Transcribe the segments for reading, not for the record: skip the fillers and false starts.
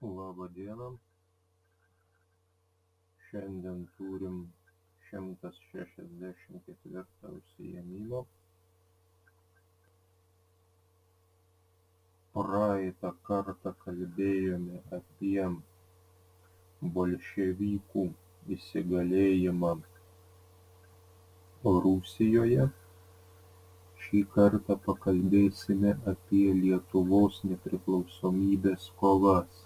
Labą dieną. Šiandien turim 164 užsiėmimą. Praeitą kartą kalbėjome apie bolševikų įsigalėjimą Rusijoje. Šį kartą pakalbėsime apie Lietuvos nepriklausomybės kovas.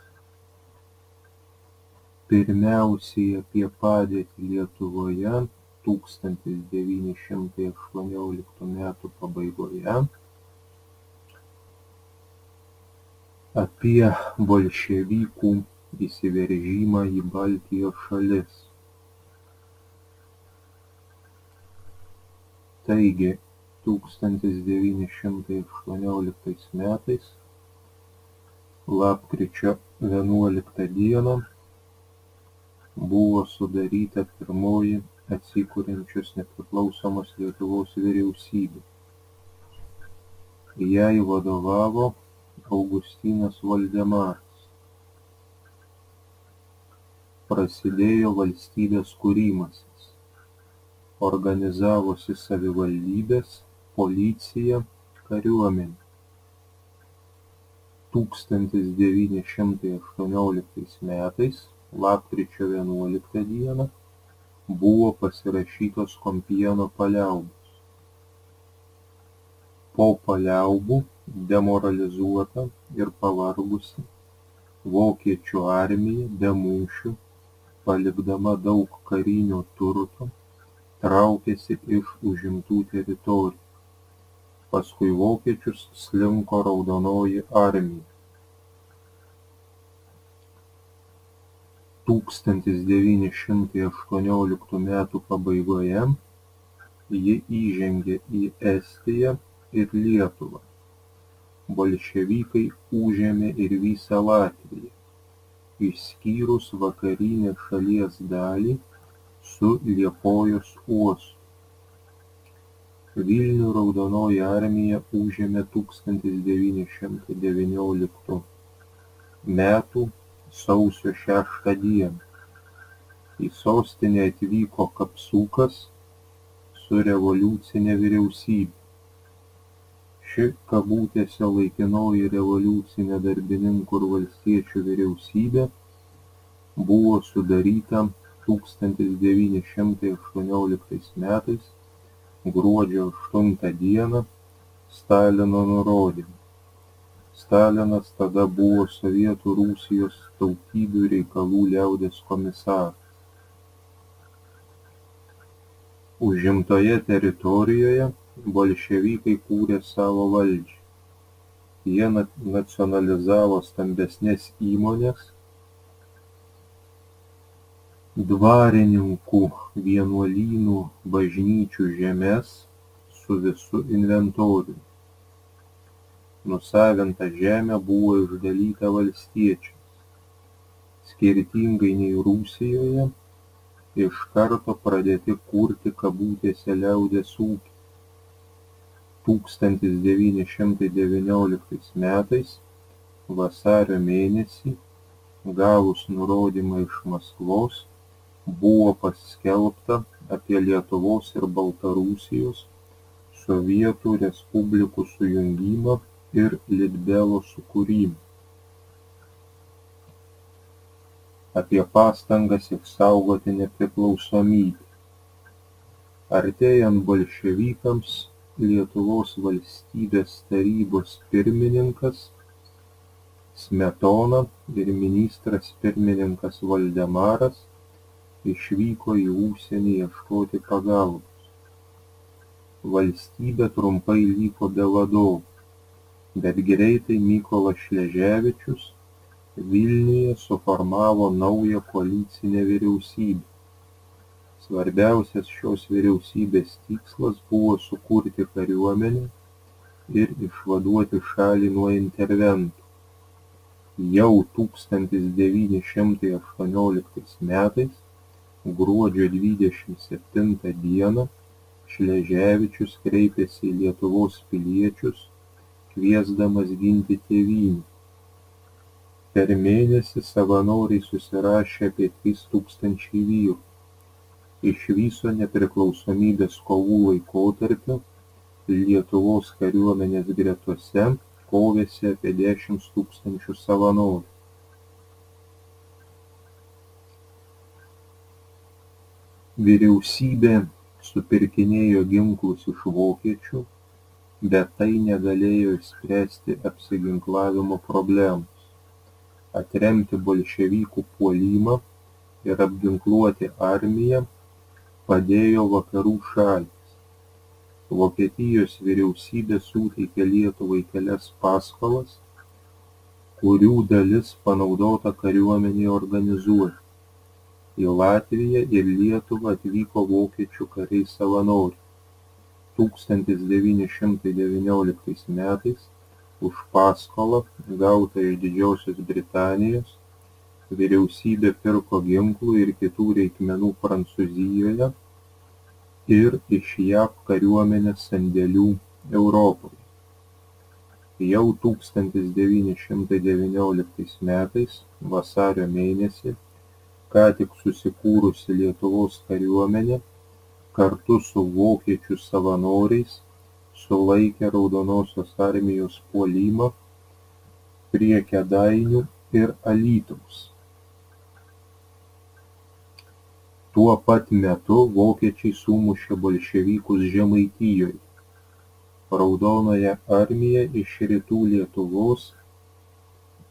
Pirmiausiai apie padėtį Lietuvoje 1918 metų pabaigoje, apie bolševikų įsiveržimą į Baltijos šalis. Taigi, 1918 metais, lapkričio 11 dieną, buvo sudaryta pirmoji atsikuriančios nepriklausomos Lietuvos vyriausybė. Jai vadovavo Augustinas Voldemaras. Prasidėjo valstybės kūrimasis. Organizavosi savivaldybės, policija, kariuomenė. 1918 metais, lapkričio 11 dieną, buvo pasirašytos Kompieno paliaubos. Po paliaubų demoralizuota ir pavargusi vokiečių armija be mūšių, palikdama daug karinio turto, traukėsi iš užimtų teritorijų. Paskui vokiečius slinko Raudonoji armija. 1918 metų pabaigoje ji įžengė į Estiją ir Lietuvą. Bolševikai užėmė ir visą Latviją, išskyrus vakarinę šalies dalį su Liepojos uostu. Vilnių Raudonoji armija užėmė 1919 metų sausio 6 dieną. Į sostinę atvyko Kapsukas su revoliucine vyriausybe. Ši kabutėse laikinoji revoliucinė darbininkų ir valstiečių vyriausybė buvo sudaryta 1918 metais gruodžio 8 dieną Stalino nurodymu. Stalinas tada buvo Sovietų Rusijos tautybių reikalų liaudies komisaras. Užimtoje teritorijoje bolševikai kūrė savo valdžią. Jie nacionalizavo stambesnes įmones, dvarininkų, vienuolynų, bažnyčių žemes su visu inventoriumi. Nusavinta žemė buvo išdalyta valstiečiams. Skirtingai nei Rusijoje, iš karto pradėti kurti kabutėse liaudies ūkį. 1919 metais vasario mėnesį, gavus nurodymą iš Maskvos, buvo paskelbta apie Lietuvos ir Baltarusijos Sovietų respublikų sujungimą ir Litbelo sukūrimą. Apie pastangas išsaugoti nepriklausomybę. Artėjant bolševikams, Lietuvos valstybės tarybos pirmininkas Smetona ir ministras pirmininkas Voldemaras išvyko į užsienį ieškoti pagalbos. Valstybė trumpai liko be vadovų, bet greitai Mykolas Šleževičius Vilniuje suformavo naują koalicinę vyriausybę. Svarbiausias šios vyriausybės tikslas buvo sukurti kariuomenę ir išvaduoti šalį nuo interventų. Jau 1918 metais, gruodžio 27 dieną, Šleževičius kreipėsi į Lietuvos piliečius, kviesdamas ginti tėvynę. Per mėnesį savanoriai susirašė apie 3000 vyrų. Iš viso nepriklausomybės kovų laikotarpiu Lietuvos kariuomenės gretose kovėsi apie 10 000 savanorių. Vyriausybė supirkinėjo ginklus iš vokiečių, bet tai negalėjo išspręsti apsiginklavimo problemos. Atremti bolševikų puolimą ir apginkluoti armiją padėjo vakarų šalys. Vokietijos vyriausybė suteikė Lietuvai kelias paskolas, kurių dalis panaudota kariuomenei organizuoti. Į Latviją ir Lietuvą atvyko vokiečių kariai savanoriai. 1919 metais už paskolą gautą iš Didžiosios Britanijos vyriausybė pirko ginklų ir kitų reikmenų Prancūzijoje ir iš JAV kariuomenės sandėlių Europoje. Jau 1919 metais vasario mėnesį ką tik susikūrusi Lietuvos kariuomenė kartu su vokiečių savanoriais sulaikė Raudonosios armijos puolimą prie Kėdainių ir Alytaus. Tuo pat metu vokiečiai sumušė bolševikus Žemaitijoje. Raudonąją armiją iš rytų Lietuvos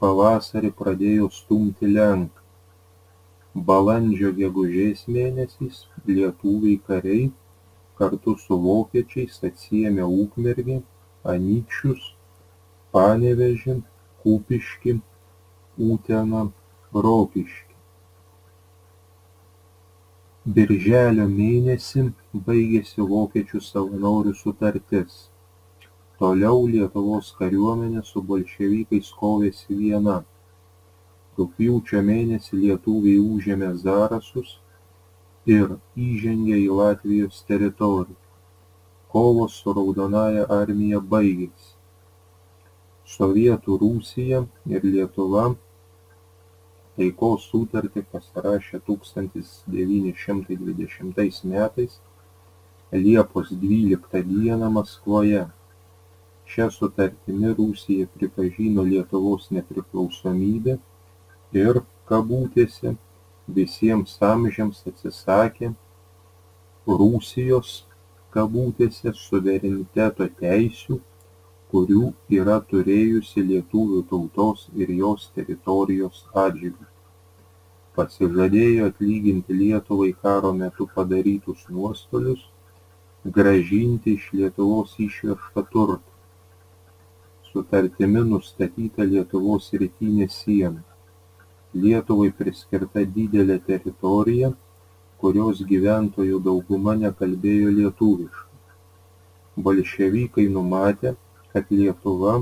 pavasarį pradėjo stumti lenkai. Balandžio-gegužės mėnesiais lietuviai kariai kartu su vokiečiais atsiėmė Ukmergę, Anykščius, Panevėžį, Kupiškį, Uteną, Rokiškį. Birželio mėnesį baigėsi vokiečių savanorių sutartis. Toliau Lietuvos kariuomenė su bolševikais kovėsi viena. Rugpjūčio mėnesį lietuviai užėmė Zarasus ir įžengė į Latvijos teritoriją. Kovos su Raudonąja armija baigėsi. Sovietų Rusija ir Lietuva taikos sutartį pasirašė 1920 metais Liepos 12 dieną Maskvoje. Šia sutartimi Rusija pripažino Lietuvos nepriklausomybę ir, kabutėse, visiems amžiams atsisakė Rusijos, kabutėse, suvereniteto teisių, kurių yra turėjusi lietuvių tautos ir jos teritorijos atžvilgiu. Pasižadėjo atlyginti Lietuvai karo metu padarytus nuostolius, grąžinti iš Lietuvos išvežtą turtą. Sutartimi nustatyta Lietuvos rytinė siena. Lietuvai priskirta didelė teritorija, kurios gyventojų dauguma nekalbėjo lietuviškai. Bolševikai numatė, kad Lietuva,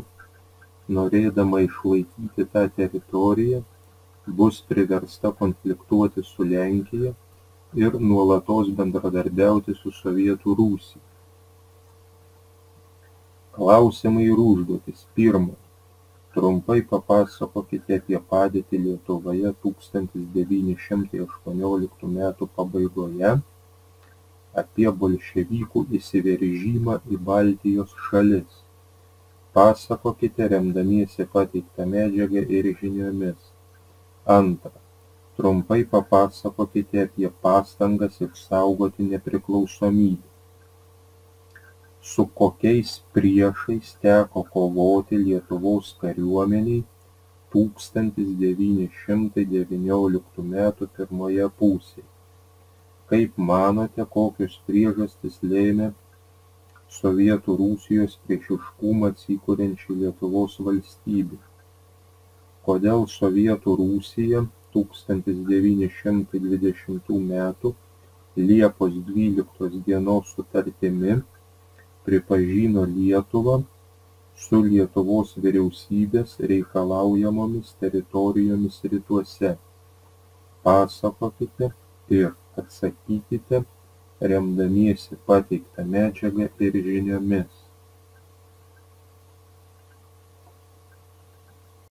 norėdama išlaikyti tą teritoriją, bus priversta konfliktuoti su Lenkija ir nuolatos bendradarbiauti su Sovietų Rusija. Klausimai ir užduotys. Pirma. Trumpai papasakokite apie padėtį Lietuvoje 1918 metų pabaigoje, apie bolševikų įsiveržimą į Baltijos šalis. Pasakokite remdamiesi pateiktą medžiagą ir žiniomis. Antra. Trumpai papasakokite apie pastangas išsaugoti nepriklausomybę. Su kokiais priešais teko kovoti Lietuvos kariuomeniai 1919 metų pirmoje pusėje. Kaip manote, kokios priežastys lėmė Sovietų Rusijos priešiškumą atsikuriančiai Lietuvos valstybei? Kodėl Sovietų Rusija 1920 metų Liepos 12 dienos sutartimi pripažino Lietuvą su Lietuvos vyriausybės reikalaujamomis teritorijomis rytuose? Pasakokite ir atsakykite remdamiesi pateiktą medžiagą ir žiniomis.